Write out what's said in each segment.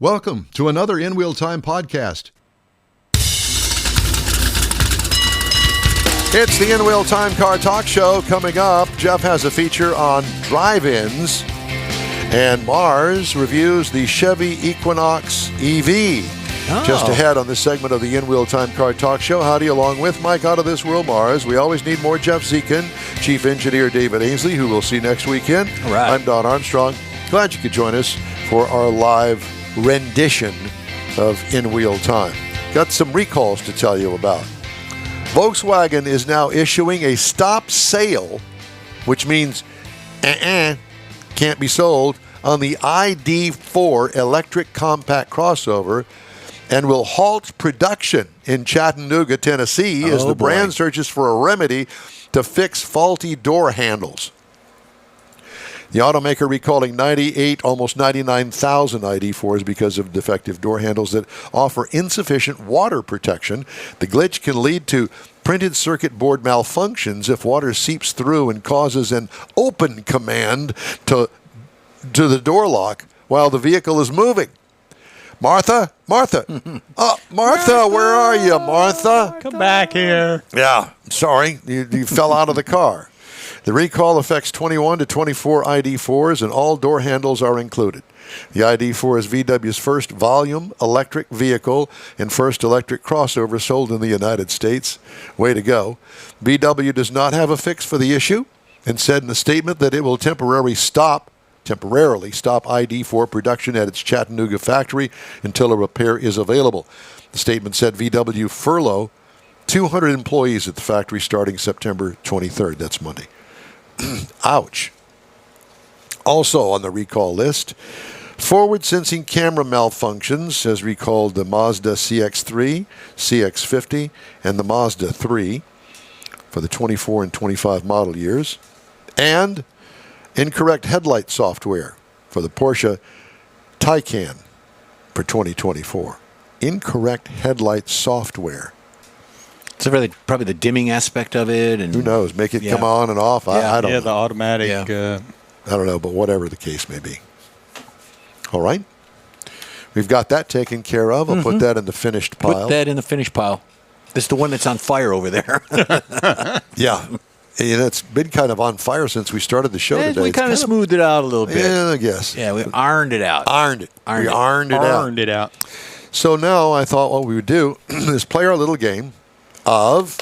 Welcome to another In Wheel Time podcast. It's the In Wheel Time Car Talk Show coming up. Jeff has a feature on drive-ins, and Mars reviews the Chevy Equinox EV. Just ahead on this segment of the In Wheel Time Car Talk Show. Howdy, along with Mike Out of This World Mars. We always need more Jeff Zekin, Chief Engineer David Ainsley, who we'll see next weekend. All right. I'm Don Armstrong. Glad you could join us for our live rendition of In Wheel Time. Got some recalls to tell you about. Volkswagen is now issuing a stop sale, which means can't be sold, on the ID4 electric compact crossover, and will halt production in Chattanooga, Tennessee, as the brand searches for a remedy to fix faulty door handles. The automaker recalling 98, almost 99,000 ID4s because of defective door handles that offer insufficient water protection. The glitch can lead to printed circuit board malfunctions if water seeps through and causes an open command to the door lock while the vehicle is moving. Martha? Martha, where are you, Martha? Come back here. Yeah, sorry, you fell out of the car. The recall affects 21 to 24 ID4s, and all door handles are included. The ID4 is VW's first volume electric vehicle and first electric crossover sold in the United States. Way to go. VW does not have a fix for the issue and said in a statement that it will temporarily stop ID4 production at its Chattanooga factory until a repair is available. The statement said VW furlough 200 employees at the factory starting September 23rd. That's Monday. Ouch. Also on the recall list, forward-sensing camera malfunctions has recalled the Mazda CX-3, CX-50, and the Mazda 3 for the 24 and 25 model years, and incorrect headlight software for the Porsche Taycan for 2024. Incorrect headlight software. So probably the dimming aspect of it, and who knows? Make it come on and off. I don't know. The automatic. I don't know, but whatever the case may be. All right. We've got that taken care of. I'll put that in the finished pile. Put that in the finished pile. This is the one that's on fire over there. Yeah. And it's been kind of on fire since we started the show today. We kind of smoothed it out a little bit. Yeah, I guess. Yeah, we ironed it out. Ironed it out. So now I thought what we would do is play our little game of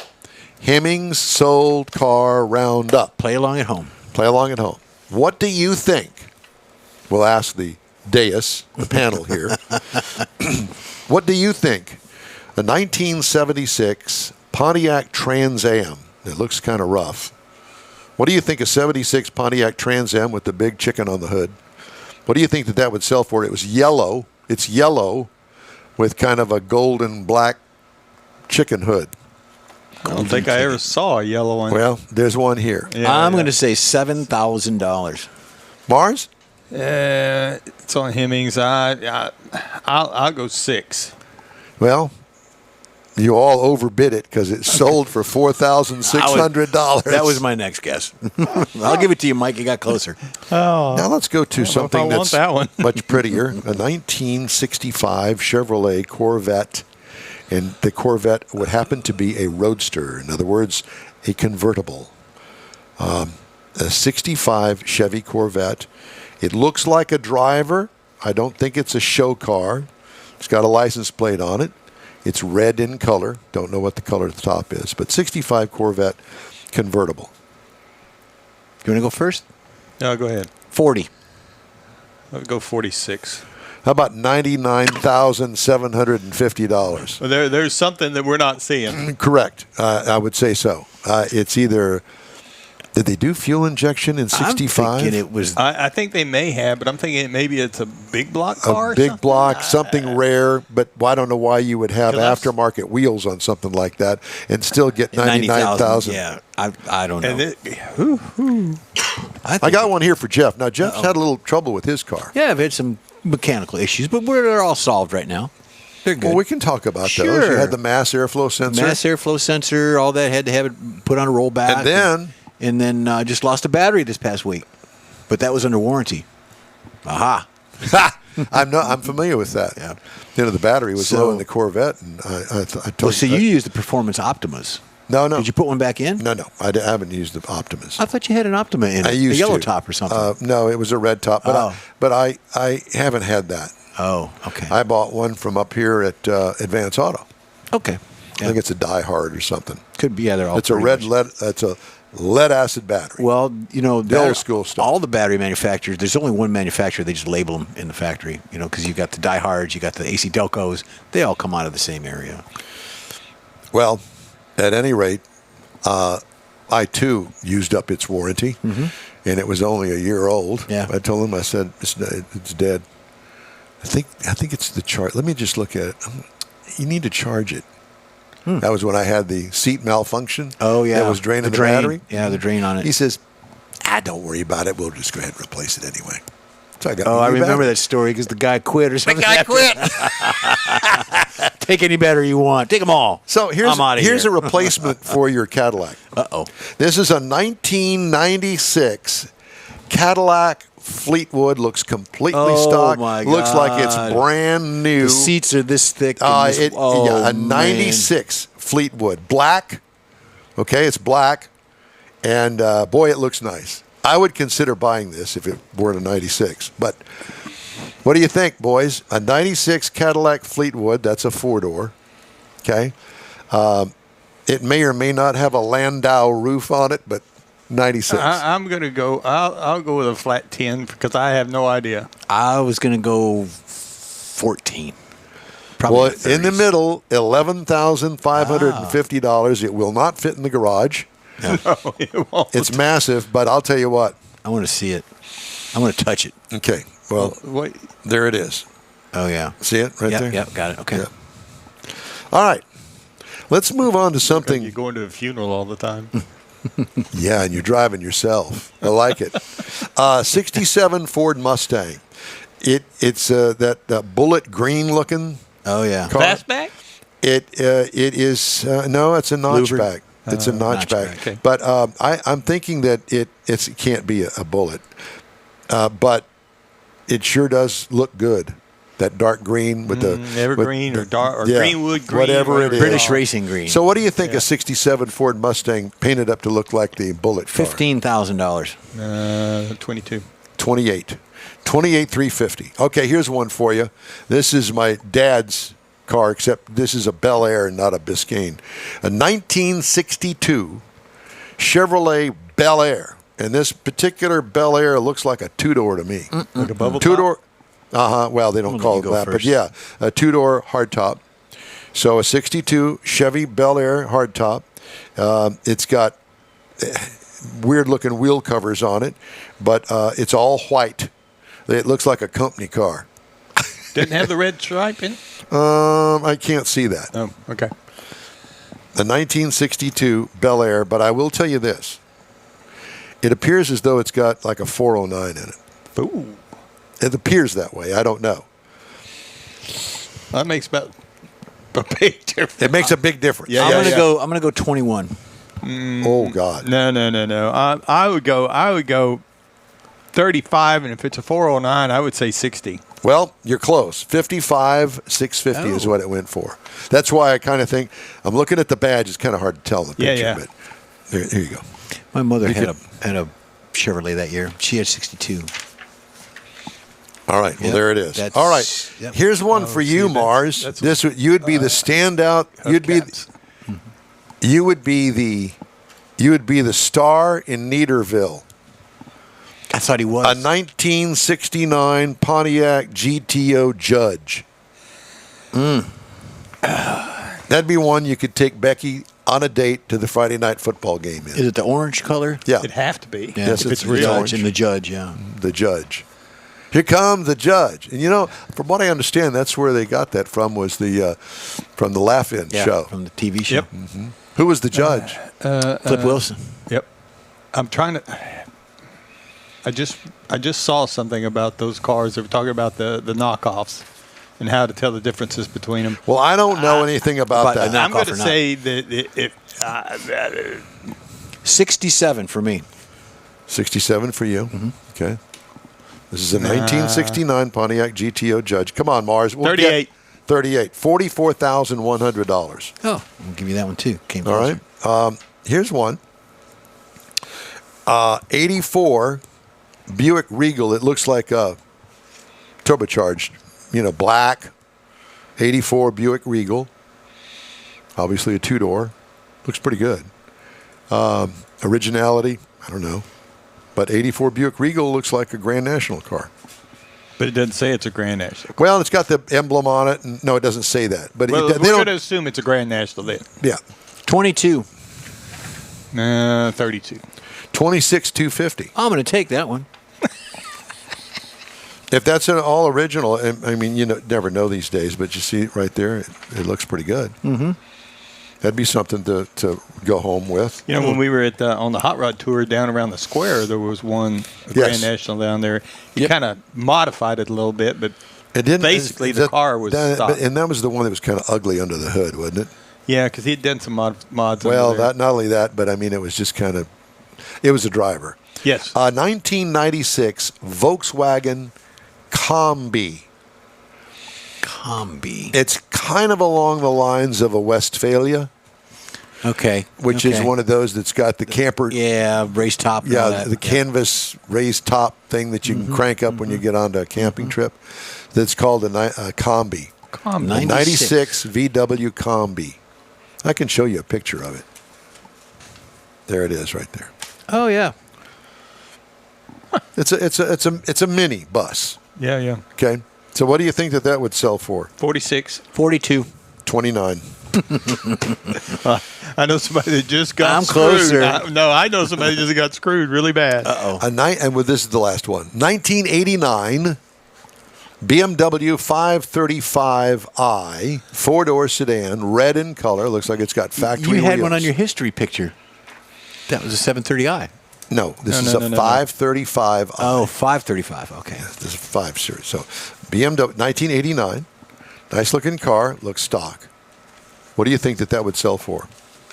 Hemmings Sold Car Roundup. Play along at home. What do you think? We'll ask the dais, the panel here. What do you think? A 1976 Pontiac Trans Am. It looks kind of rough. What do you think a 76 Pontiac Trans Am with the big chicken on the hood? What do you think that would sell for? It was yellow. It's yellow with kind of a golden black chicken hood. I don't think I ever saw a yellow one. Well, there's one here. I'm going to say $7,000. Mars? It's on Hemmings. I'll go 6. Well, you all overbid it because it sold for $4,600. That was my next guess. I'll give it to you, Mike. You got closer. Now let's go to something that's much prettier. A 1965 Chevrolet Corvette. And the Corvette would happen to be a roadster. In other words, a convertible. A 65 Chevy Corvette. It looks like a driver. I don't think it's a show car. It's got a license plate on it. It's red in color. Don't know what the color at the top is. But 65 Corvette convertible. You want to go first? No, go ahead. 40. I'll go 46. How about $99,750? Well, there's something that we're not seeing. Correct. I would say so. It's either... Did they do fuel injection in 65? I'm thinking it was... I think they may have, but I'm thinking maybe it's a big block car. A big block, something rare, but I don't know why you would have aftermarket wheels on something like that and still get $99,000. Yeah, I don't know. I got one here for Jeff. Now, Jeff's had a little trouble with his car. Yeah, I've had some mechanical issues, but they're all solved right now. They're good. Well, we can talk about those. You had the mass airflow sensor. All that, had to have it put on a rollback. And then just lost a battery this past week. But that was under warranty. Aha. I'm familiar with that. Yeah. The battery was So- low in the Corvette, and I told Well, so you used the Performance Optimas. No. Did you put one back in? No. I haven't used the Optimus. I thought you had an Optima in it. I used a yellow to. top or something. No, it was a red top, Oh. but I haven't had that. Oh, okay. I bought one from up here at Advance Auto. Okay. I think it's a Die Hard or something. Could be. Yeah, they're all. It's a pretty red much- lead. It's a lead acid battery. Well, The old school stuff. All the battery manufacturers. There's only one manufacturer. They just label them in the factory. Because you got the Die Hards, you got the AC Delcos. They all come out of the same area. Well, at any rate, I too used up its warranty, and it was only a year old. Yeah. I told him, I said, it's dead. I think it's the charge. Let me just look at it. You need to charge it. That was when I had the seat malfunction. Oh, yeah. That was draining the drain. battery. Yeah, the drain on it. He says, don't worry about it. We'll just go ahead and replace it anyway. So I got. I remember that story because the guy quit or something. The guy quit. Take any battery you want. Take them all. So I'm outta here's here. a replacement for your Cadillac. Uh-oh. This is a 1996 Cadillac Fleetwood. Looks completely Oh, stock. my Looks like it's God. brand new. The seats are this thick. And this, A 96 Fleetwood. Black. Okay, it's black. And boy, it looks nice. I would consider buying this if it weren't a 96. But what do you think, boys? A 96 Cadillac Fleetwood, that's a 4-door. Okay. It may or may not have a Landau roof on it, but 96. I'm going to go. I'll go with a flat 10 because I have no idea. I was going to go 14. Probably Well, in the in the 30s. middle, $11,550. It will not fit in the garage. No, it won't. It's massive, but I'll tell you what. I want to see it. I want to touch it. Okay. Well, Wait. there it is. Oh, yeah. See it right Yep, there? yep, got it. Okay. Yeah. All right. Let's move on to You're something. going to a funeral all the time. Yeah, and you're driving yourself. I like it. 67 Ford Mustang. It's that bullet green looking Oh, yeah. car. Fastback? It is no, it's a notchback. It's a notchback. notchback, okay. But I'm thinking that it can't be a bullet, but it sure does look good. That dark green with the Evergreen or dark or Greenwood green, whatever it is. British Racing Green. So, what do you think a '67 Ford Mustang painted up to look like the bullet car? $15,000. 22. 28,350. Okay, here's one for you. This is my dad's car, except this is a Bel Air, not a Biscayne. A 1962 Chevrolet Bel Air, and this particular Bel Air looks like a 2-door to me. Like a bubble Two-door. Well, they don't Well, call you it go that, but first. yeah, a 2-door hardtop. So a 62 Chevy Bel Air hardtop. It's got weird-looking wheel covers on it, but it's all white. It looks like a company car. Didn't have the red stripe in it? I can't see that. Oh, okay. The 1962 Bel Air, but I will tell you this. It appears as though it's got like a 409 in it. Ooh. It appears that way. I don't know. That makes about a big difference. It makes a big difference. Yeah, I'm gonna go 21. Oh, God. No. I would go 35, and if it's a 409, I would say 60. Well, you're close. 55,650 is Oh. what it went for. That's why I kind of think, I'm looking at the badge. It's kind of hard to tell in the picture. Yeah. But here you go. My mother had could- a Chevrolet that year. She had 62. All right. Well, Yep. there it is. That's- All right. yep. Here's one for see, you, that's- Mars. that's- You would be the standout. You would be the star in Neaterville. I thought he was. A 1969 Pontiac GTO Judge. That'd be one you could take Becky on a date to the Friday night football game in. Is it the orange color? Yeah, It'd have to be. Yeah, Yes, if it's it's the real. Judge orange. and the judge, yeah. the Judge. Here comes the Judge. And from what I understand, that's where they got that from, was from the Laugh-In Yeah, show. from the TV show. Yep. Who was the judge? Flip Wilson. Yep. I'm trying to. I just saw something about those cars. They were talking about the knockoffs and how to tell the differences between them. Well, I don't know anything about but that. not- I'm going knockoff to or not. say that 67 for me. 67 for you. Okay. This is a 1969 Pontiac GTO Judge. Come on, Mars. We'll 38. 38. $44,100. Oh, I'll give you that one too. Came All closer. right. Here's one. 84 Buick Regal. It looks like a turbocharged, black. 84 Buick Regal. Obviously a two-door. Looks pretty good. Originality, I don't know. But 84 Buick Regal looks like a Grand National car. But it doesn't say it's a Grand National. Well, it's got the emblem on it. And, no, it doesn't say that. But Well, they we're going to don't. assume it's a Grand National then. Yeah. 22. 32. 26,250. I'm going to take that one. If that's an all original, I mean, never know these days, but you see it right there, it looks pretty good. Mm-hmm. That'd be something to go home with. When we were on the hot rod tour down around the square, there was one Grand National down there. He kind of modified it a little bit, but basically the car was stock. And that was the one that was kind of ugly under the hood, wasn't it? Yeah, because he had done some mods. Well, under there. not only that, but I mean, it was just kind of, it was a driver. Yes. 1996 Volkswagen Combi. It's kind of along the lines of a Westphalia. Okay. Which is one of those that's got the camper. Yeah, raised top. And all Yeah, that. the canvas raised top thing that you can crank up when you get on a camping trip. That's called a Combi. Combi. 96 VW Combi. I can show you a picture of it. There it is, right there. Oh yeah. It's a mini bus. Yeah. Okay. So what do you think that would sell for? 46. 42. 29. I know somebody that just got I'm screwed. closer. I know somebody that just got screwed really bad. Uh-oh. And this is the last one. 1989 BMW 535i, four-door sedan, red in color. Looks like it's got factory You had wheels. one on your history picture. That was a 730i. No, this is No, a no. 535i. Oh, 535. Okay. This is a 5 Series. So BMW 1989, nice-looking car, looks stock. What do you think that would sell for?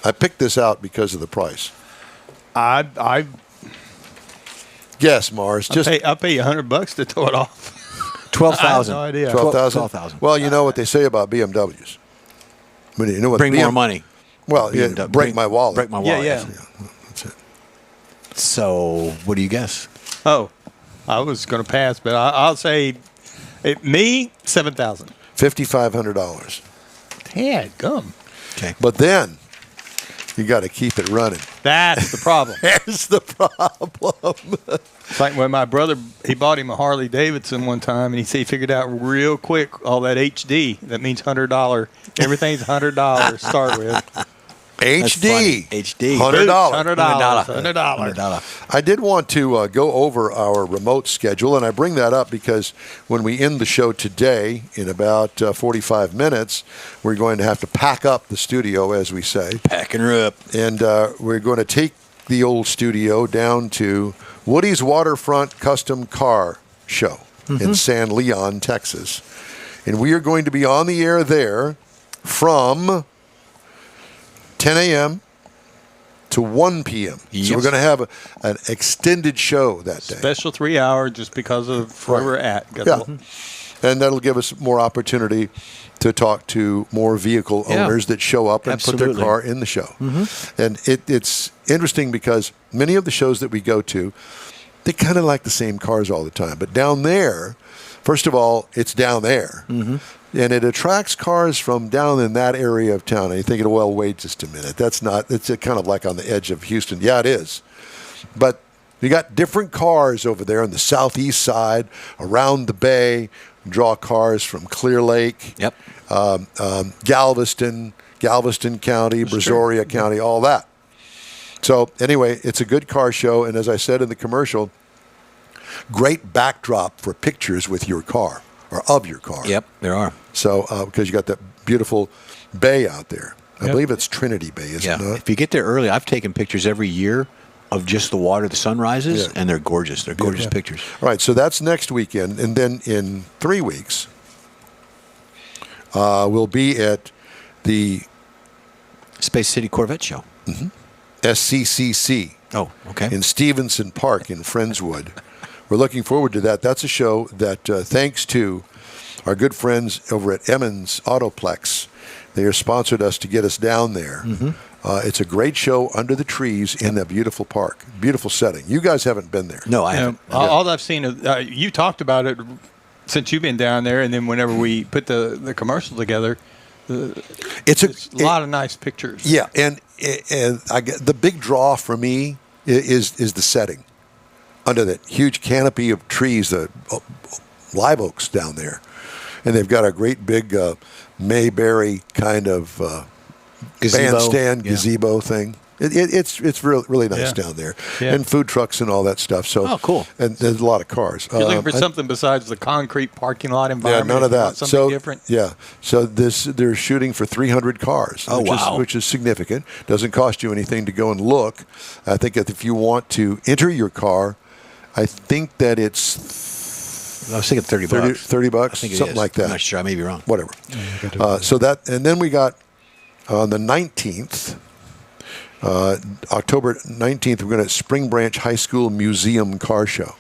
I picked this out because of the price. I Guess, Mars. I'll pay you $100 to throw it off. 12,000. I have no idea. 12,000. 12,000. Well, you know what they say about BMWs. I mean, you know what Bring more money. Well, yeah, BMW. break my wallet. Break my wallet. Yeah. That's it. So, what do you guess? Oh, I was going to pass, but I'll say me, 7,000. $5,500. Dad, gum. Okay. But then you got to keep it running. That's the problem. There's the problem. It's like when my brother, he bought him a Harley-Davidson one time, and he said he figured out real quick all that HD. That means $100. Everything's $100 to start with. HD. HD. $100. $100. I did want to go over our remote schedule, and I bring that up because when we end the show today in about 45 minutes, we're going to have to pack up the studio, as we say. Packing her up. And we're going to take the old studio down to Woody's Waterfront Custom Car Show in San Leon, Texas. And we are going to be on the air there from 10 a.m. to 1 p.m. Yes. So we're going to have an extended show that day. Special 3 hour just because of where we're at. Yeah. And that'll give us more opportunity to talk to more vehicle owners that show up and put their Absolutely. car in the show. And it's interesting because many of the shows that we go to, they kind of like the same cars all the time. But down there, first of all, it's down there. And it attracts cars from down in that area of town. And you're thinking, well, wait just a minute. It's kind of like on the edge of Houston. Yeah, it is. But you got different cars over there on the southeast side, around the bay. Draw cars from Clear Lake, Yep. Galveston County, Brazoria County, all that. So anyway, it's a good car show. And as I said in the commercial, great backdrop for pictures with your car or of your car. Yep, there are. So because you got that beautiful bay out there. I Yep. believe it's Trinity Bay, is it not? If you get there early, I've taken pictures every year of just the water, the sunrises, Yeah. and they're gorgeous. They're gorgeous pictures. All right, so that's next weekend. And then in 3 weeks, we'll be at the Space City Corvette Show. SCCC Oh, okay. in Stevenson Park in Friendswood, we're looking forward to that. That's a show that, thanks to our good friends over at Emmons Autoplex, they have sponsored us to get us down there. It's a great show under the trees in a beautiful park, beautiful setting. You guys haven't been there. No, I haven't. All I've seen, you talked about it since you've been down there, and then whenever we put the commercial together, it's a lot of nice pictures. Yeah, and the big draw for me is the setting under that huge canopy of trees, the live oaks down there, and they've got a great big Mayberry kind of bandstand gazebo thing. It's really nice down there, and food trucks and all that stuff. So cool. And there's a lot of cars. You're looking for something besides the concrete parking lot environment. Yeah, none of that. Something different. Yeah. So they're shooting for 300 cars, which is significant. Doesn't cost you anything to go and look. I think that if you want to enter your car, I think that it's I was thinking $30. $30, I think it something is. like that. I'm not sure. I may be wrong. Whatever. So that, and then we got on the 19th. October 19th, we're going to Spring Branch High School Museum Car Show.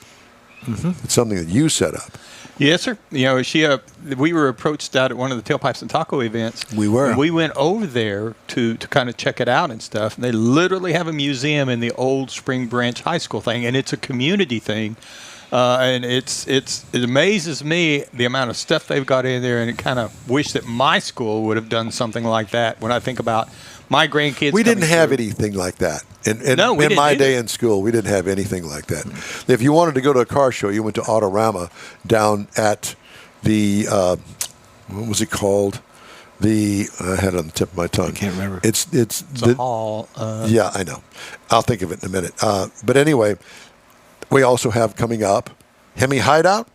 It's something that you set up. Yes, sir. You know, we were approached out at one of the Tailpipes and Taco events. We were. And we went over there to kind of check it out and stuff. And they literally have a museum in the old Spring Branch High School thing, and it's a community thing. And it amazes me the amount of stuff they've got in there, and it kind of wish that my school would have done something like that. When I think about my grandkids, we didn't have anything like that. In my day in school, we didn't have anything like that. If you wanted to go to a car show, you went to Autorama down at the what was it called? I had it on the tip of my tongue. I can't remember. It's a hall. Yeah, I know. I'll think of it in a minute. But anyway, we also have coming up Hemi Hideout.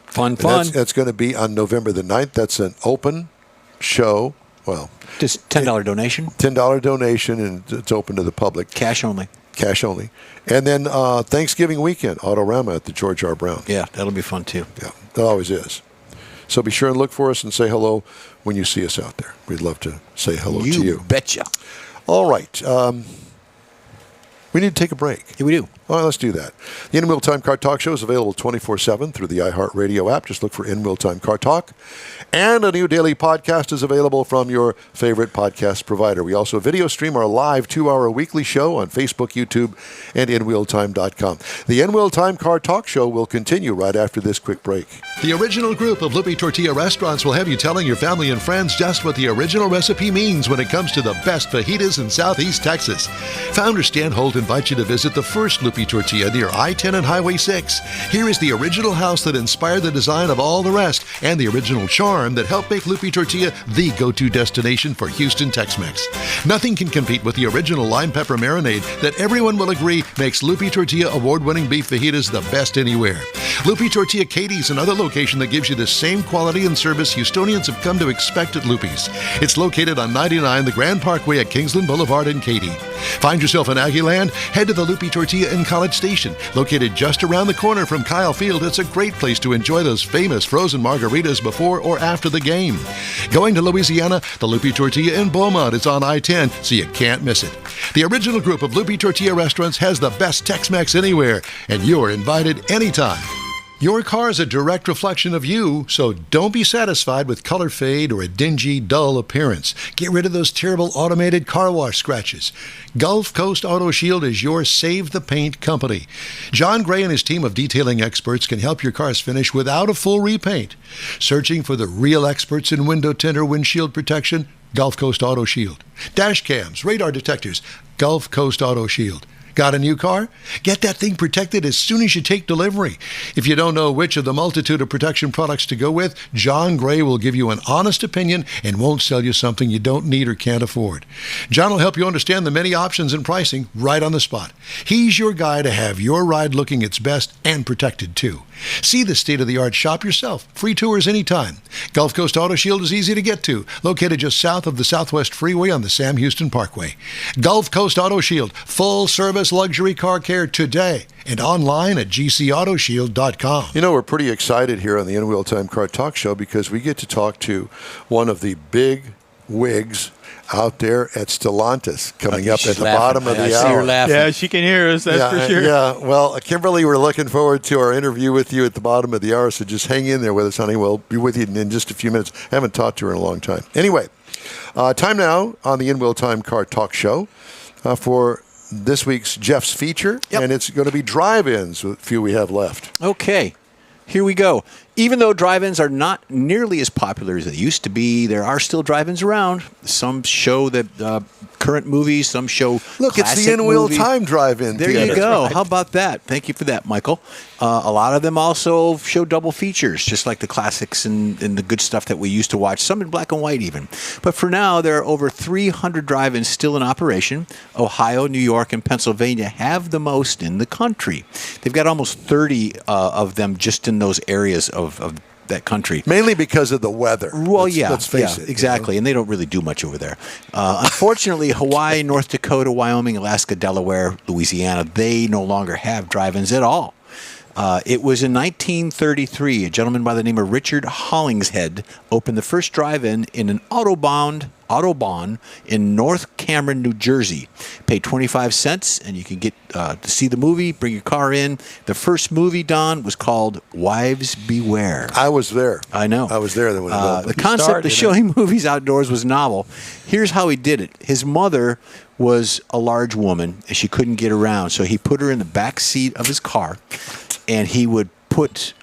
Fun. That's going to be on November the 9th. That's an open show. Well, just $10 donation. $10 donation, and it's open to the public. Cash only. And then Thanksgiving weekend, Autorama at the George R. Brown. Yeah, that'll be fun too. Yeah, that always is. So be sure and look for us and say hello when you see us out there. We'd love to say hello to you. You betcha. All right. We need to take a break. Yeah, we do. All right, let's do that. The In Wheel Time Car Talk Show is available 24/7 through the iHeartRadio app. Just look for In Wheel Time Car Talk. And a new daily podcast is available from your favorite podcast provider. We also video stream our live 2-hour weekly show on Facebook, YouTube, and InWheelTime.com. The In Wheel Time Car Talk Show will continue right after this quick break. The original group of Lupe Tortilla restaurants will have you telling your family and friends just what the original recipe means when it comes to the best fajitas in Southeast Texas. Founder Stan Holt invites you to visit the first Lupe Tortilla near I-10 and Highway 6. Here is the original house that inspired the design of all the rest and the original charm that helped make Lupe Tortilla the go-to destination for Houston Tex-Mex. Nothing can compete with the original lime pepper marinade that everyone will agree makes Lupe Tortilla award-winning beef fajitas the best anywhere. Lupe Tortilla Katie's another location that gives you the same quality and service Houstonians have come to expect at Lupe's. It's located on 99 the Grand Parkway at Kingsland Boulevard in Katy. Find yourself in Aggieland? Head to the Lupe Tortilla in College Station. Located just around the corner from Kyle Field, it's a great place to enjoy those famous frozen margaritas before or after the game. Going to Louisiana, the Lupe Tortilla in Beaumont is on I-10, so you can't miss it. The original group of Lupe Tortilla restaurants has the best Tex-Mex anywhere, and you're invited anytime. Your car is a direct reflection of you, so don't be satisfied with color fade or a dingy, dull appearance. Get rid of those terrible automated car wash scratches. Gulf Coast Auto Shield is your Save the Paint company. John Gray and his team of detailing experts can help your cars finish without a full repaint. Searching for the real experts in window tint or windshield protection? Gulf Coast Auto Shield. Dash cams, radar detectors? Gulf Coast Auto Shield. Got a new car? Get that thing protected as soon as you take delivery. If you don't know which of the multitude of protection products to go with, John Gray will give you an honest opinion and won't sell you something you don't need or can't afford. John will help you understand the many options and pricing right on the spot. He's your guy to have your ride looking its best and protected too. See the state-of-the-art shop yourself. Free tours anytime. Gulf Coast Auto Shield is easy to get to, located just south of the Southwest Freeway on the Sam Houston Parkway. Gulf Coast Auto Shield, full-service luxury car care today, and online at gcautoshield.com. You know, we're pretty excited here on the In Wheel Time Car Talk Show because we get to talk to one of the big Wiggs out there at Stellantis coming up she's at the laughing. bottom of I the see her hour. laughing. Yeah, she can hear us, that's for sure. Yeah, well, Kimberly, we're looking forward to our interview with you at the bottom of the hour, so just hang in there with us, honey. We'll be with you in just a few minutes. Haven't talked to her in a long time. Anyway, time now on the In Wheel Time Car Talk Show for this week's Jeff's feature, and it's going to be drive-ins, a few we have left. Okay, here we go. Even though drive-ins are not nearly as popular as they used to be, there are still drive-ins around. Some show that current movies, some show Look, it's the classic In Wheel movies. Time drive-in There theater. you go. How about that? Thank you for that, Michael. A lot of them also show double features, just like the classics and the good stuff that we used to watch, some in black and white even. But for now, there are over 300 drive-ins still in operation. Ohio, New York, and Pennsylvania have the most in the country. They've got almost 30 of them just in those areas of that country. Mainly because of the weather. Well, let's face it. exactly. You know? And they don't really do much over there. Unfortunately, Hawaii, North Dakota, Wyoming, Alaska, Delaware, Louisiana, they no longer have drive-ins at all. It was in 1933, a gentleman by the name of Richard Hollingshead opened the first drive-in in an Autobahn in North Cameron, New Jersey. Pay 25 cents, and you can get to see the movie, bring your car in. The first movie, Don, was called Wives Beware. I was there. I know. I was there when it opened. The concept of showing movies outdoors was novel. Here's how he did it. His mother was a large woman, and she couldn't get around, so he put her in the back seat of his car, and he would put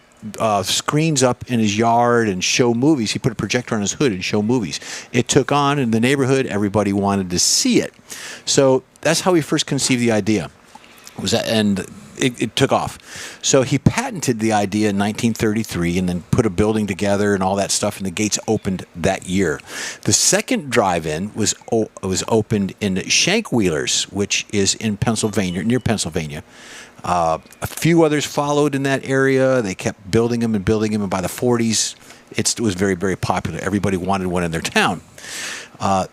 screens up in his yard and show movies. He put a projector on his hood and show movies. It took on in the neighborhood. Everybody wanted to see it. So that's how he first conceived the idea. And it took off. So he patented the idea in 1933 and then put a building together and all that stuff, and the gates opened that year. The second drive-in was opened in Shankwheelers, which is in Pennsylvania, near Pennsylvania. A few others followed in that area. They kept building them, and by the 40s, it was very, very popular. Everybody wanted one in their town.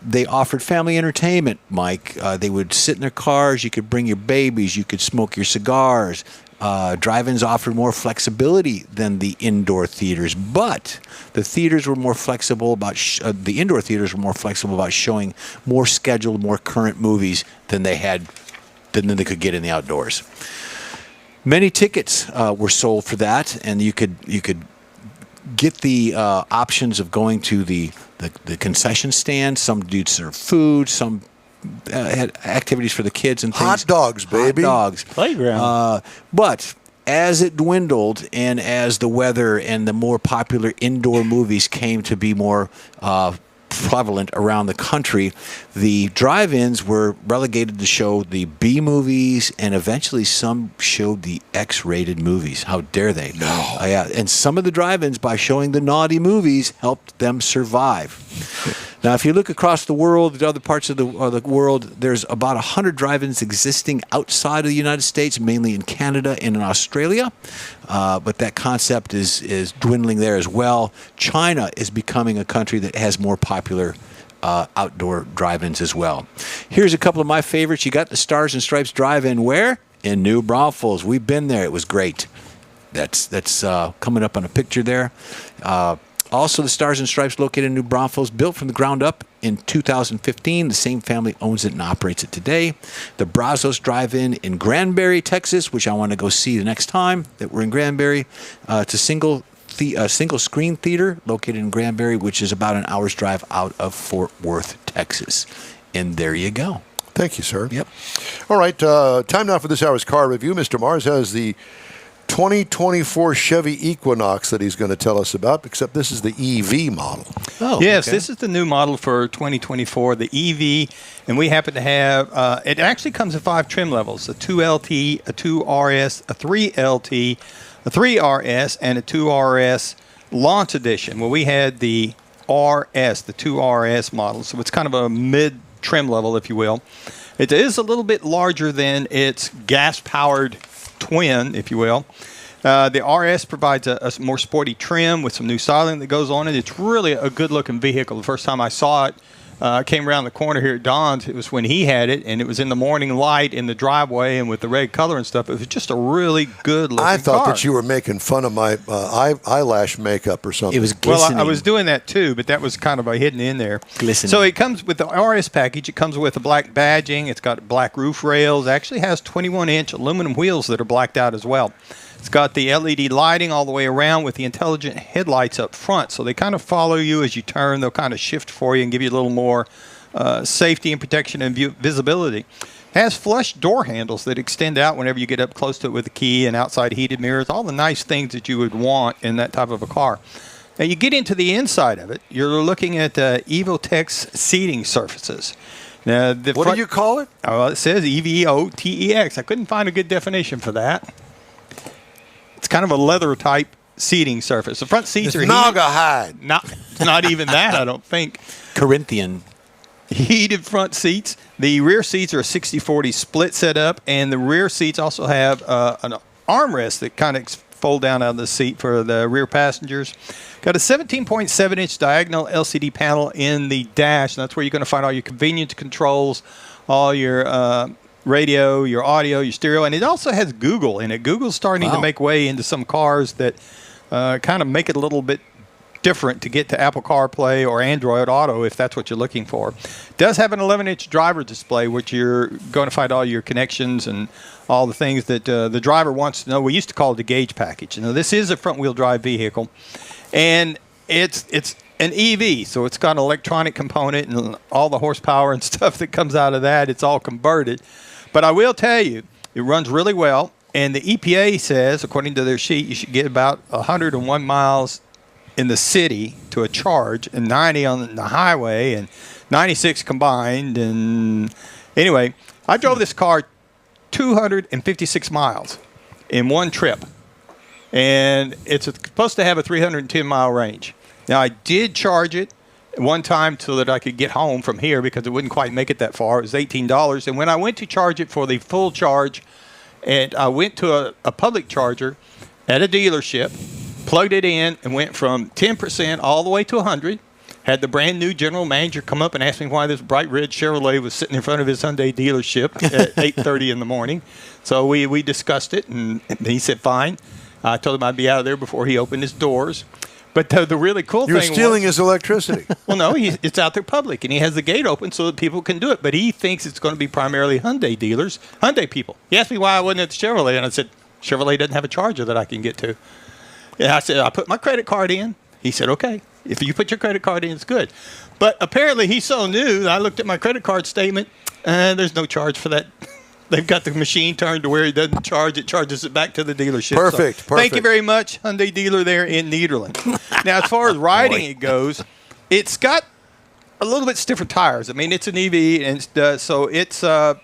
They offered family entertainment, Mike. They would sit in their cars. You could bring your babies. You could smoke your cigars. Drive-ins offered more flexibility than the indoor theaters, but the theaters were more flexible about the indoor theaters were more flexible about showing more scheduled, more current movies than they could get in the outdoors. Many tickets were sold for that, and you could get the options of going to the concession stand. Some did serve food. Some had activities for the kids and things. Hot dogs, baby. Hot dogs. Playground. But as it dwindled, and as the weather and the more popular indoor movies came to be more prevalent around the country, the drive-ins were relegated to show the B movies, and eventually some showed the X-rated movies. How dare they? No. Yeah, and some of the drive-ins, by showing the naughty movies, helped them survive. Now, if you look across the world, the other parts of the world, there's about 100 drive-ins existing outside of the United States, mainly in Canada and in Australia. But that concept is dwindling there as well. China is becoming a country that has more popular outdoor drive-ins as well. Here's a couple of my favorites. You got the Stars and Stripes drive-in where? In New Braunfels. We've been there. It was great. That's coming up on a picture there. Also, the Stars and Stripes located in New Braunfels, built from the ground up in 2015. The same family owns it and operates it today. The Brazos Drive-In in Granbury, Texas, which I want to go see the next time that we're in Granbury. It's a single screen theater located in Granbury, which is about an hour's drive out of Fort Worth, Texas. And there you go. Thank you, sir. Yep. All right, time now for this hour's car review. Mr. Mars has the 2024 Chevy Equinox that he's going to tell us about, except this is the EV model. Oh, yes, okay. this is the new model for 2024, the EV, and we happen to have, it actually comes in 5 trim levels, a 2LT, a 2RS, a 3LT, a 3RS, and a 2RS Launch Edition. Well, we had the RS, the 2RS model, so it's kind of a mid-trim level, if you will. It is a little bit larger than its gas-powered twin, if you will. The RS provides a more sporty trim with some new styling that goes on it. It's really a good-looking vehicle. The first time I saw it, came around the corner here at Don's. It was when he had it, and it was in the morning light in the driveway and with the red color and stuff. It was just a really good looking I thought car. that you were making fun of my eyelash makeup or something. It was glistening. Well, I was doing that too, but that was kind of a hidden in there. Glistening. So it comes with the RS package. It comes with a black badging. It's got black roof rails. It actually has 21-inch aluminum wheels that are blacked out as well. It's got the LED lighting all the way around with the intelligent headlights up front. So they kind of follow you as you turn. They'll kind of shift for you and give you a little more safety and protection and visibility. It has flush door handles that extend out whenever you get up close to it with the key, and outside heated mirrors, all the nice things that you would want in that type of a car. Now you get into the inside of it, you're looking at Evotex seating surfaces. Now, what do you call it? Oh, it says EVOTEX. I couldn't find a good definition for that. It's kind of a leather type seating surface. The front seats are Naga hide. Not even that, I don't think. Corinthian. Heated front seats. The rear seats are a 60-40 split setup, and the rear seats also have an armrest that kind of fold down out of the seat for the rear passengers. Got a 17.7-inch diagonal LCD panel in the dash, and that's where you're going to find all your convenience controls, all your radio, your audio, your stereo, and it also has Google in it. Google's starting to make way into some cars that kind of make it a little bit different to get to Apple CarPlay or Android Auto if that's what you're looking for. It does have an 11-inch driver display, which you're going to find all your connections and all the things that the driver wants to know. We used to call it the gauge package. Now, this is a front-wheel drive vehicle, and it's an EV, so it's got an electronic component and all the horsepower and stuff that comes out of that. It's all converted. But I will tell you, it runs really well, and the EPA says, according to their sheet, you should get about 101 miles in the city to a charge, and 90 on the highway, and 96 combined. And anyway, I drove this car 256 miles in one trip, and it's supposed to have a 310-mile range. Now, I did charge it one time so that I could get home from here because it wouldn't quite make it that far. It was $18. And when I went to charge it for the full charge, and I went to a public charger at a dealership, plugged it in, and went from 10% all the way to 100. Had the brand new general manager come up and ask me why this bright red Chevrolet was sitting in front of his Hyundai dealership at 8:30 in the morning. So we discussed it, and he said fine. I told him I'd be out of there before he opened his doors. But the really cool thing was... You're stealing his electricity. Well, no, it's out there public, and he has the gate open so that people can do it. But he thinks it's going to be primarily Hyundai dealers, Hyundai people. He asked me why I wasn't at the Chevrolet, and I said, Chevrolet doesn't have a charger that I can get to. And I said, I put my credit card in. He said, okay. If you put your credit card in, it's good. But apparently he's so new that I looked at my credit card statement, and there's no charge for that. They've got the machine turned to where he doesn't charge. It charges it back to the dealership. Perfect. So, thank you very much, Hyundai dealer there in Nederland. Now, as far as riding it goes, it's got a little bit stiffer tires. I mean, it's an EV, and so it's a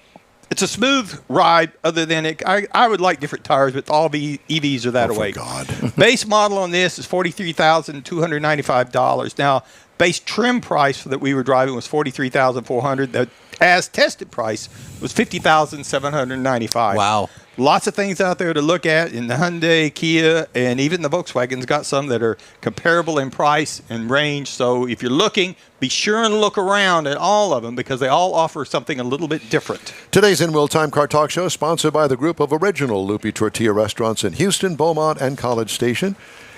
smooth ride. Other than it, I would like different tires, but all the EVs are that away. God. Base model on this is $43,295. Now, base trim price that we were driving was $43,400. The as tested price was $50,795. Wow. Lots of things out there to look at in the Hyundai, Kia, and even the Volkswagen's got some that are comparable in price and range. So if you're looking, be sure and look around at all of them because they all offer something a little bit different. Today's In Will Time Car Talk Show is sponsored by the group of original Lupi Tortilla restaurants in Houston, Beaumont, and College Station,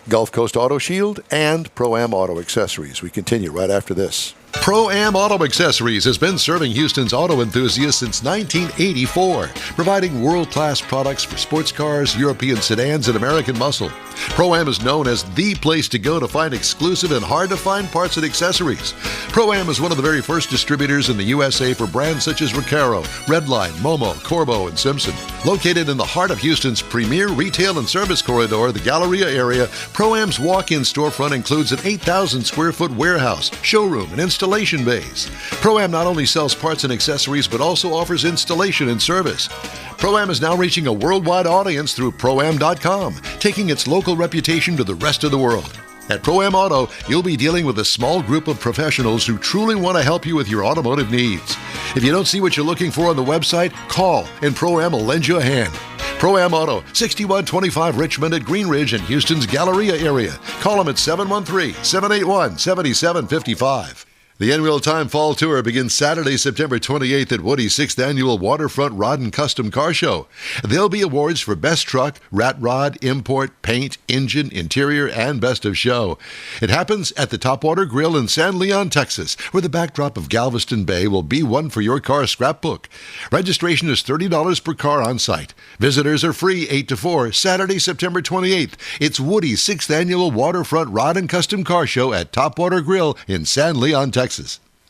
Gulf Coast Auto Shield, and Pro-Am Auto Accessories. We continue right after this. Pro-Am Auto Accessories has been serving Houston's auto enthusiasts since 1984, providing world-class products for sports cars, European sedans, and American muscle. Pro-Am is known as the place to go to find exclusive and hard-to-find parts and accessories. Pro-Am is one of the very first distributors in the USA for brands such as Recaro, Redline, Momo, Corbo, and Simpson. Located in the heart of Houston's premier retail and service corridor, the Galleria area, Pro-Am's walk-in storefront includes an 8,000-square-foot warehouse, showroom, and installation bays. Pro-Am not only sells parts and accessories, but also offers installation and service. Pro-Am is now reaching a worldwide audience through Pro-Am.com, taking its local reputation to the rest of the world. At Pro-Am Auto, you'll be dealing with a small group of professionals who truly want to help you with your automotive needs. If you don't see what you're looking for on the website, call and Pro-Am will lend you a hand. Pro-Am Auto, 6125 Richmond at Green Ridge in Houston's Galleria area. Call them at 713-781-7755. The In Real Time Fall Tour begins Saturday, September 28th at Woody's 6th Annual Waterfront Rod and Custom Car Show. There'll be awards for Best Truck, Rat Rod, Import, Paint, Engine, Interior, and Best of Show. It happens at the Topwater Grill in San Leon, Texas, where the backdrop of Galveston Bay will be one for your car scrapbook. Registration is $30 per car on site. Visitors are free 8 to 4, Saturday, September 28th. It's Woody's 6th Annual Waterfront Rod and Custom Car Show at Topwater Grill in San Leon, Texas.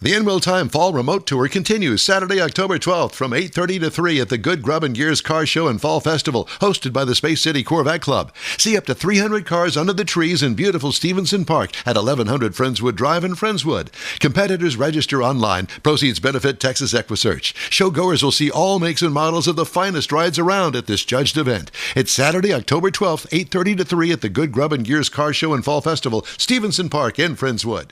The In Real Time Fall Remote Tour continues Saturday, October 12th from 8:30 to 3 at the Good Grub and Gears Car Show and Fall Festival, hosted by the Space City Corvette Club. See up to 300 cars under the trees in beautiful Stevenson Park at 1100 Friendswood Drive in Friendswood. Competitors register online. Proceeds benefit Texas Equisearch. Showgoers will see all makes and models of the finest rides around at this judged event. It's Saturday, October 12th, 8:30 to 3 at the Good Grub and Gears Car Show and Fall Festival, Stevenson Park in Friendswood.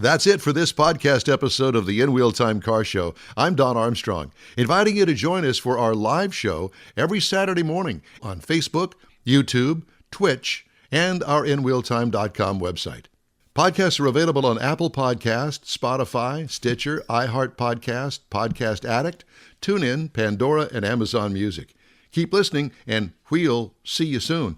That's it for this podcast episode of the In Wheel Time Car Show. I'm Don Armstrong, inviting you to join us for our live show every Saturday morning on Facebook, YouTube, Twitch, and our InWheelTime.com website. Podcasts are available on Apple Podcasts, Spotify, Stitcher, iHeart Podcast, Podcast Addict, TuneIn, Pandora, and Amazon Music. Keep listening, and we'll see you soon.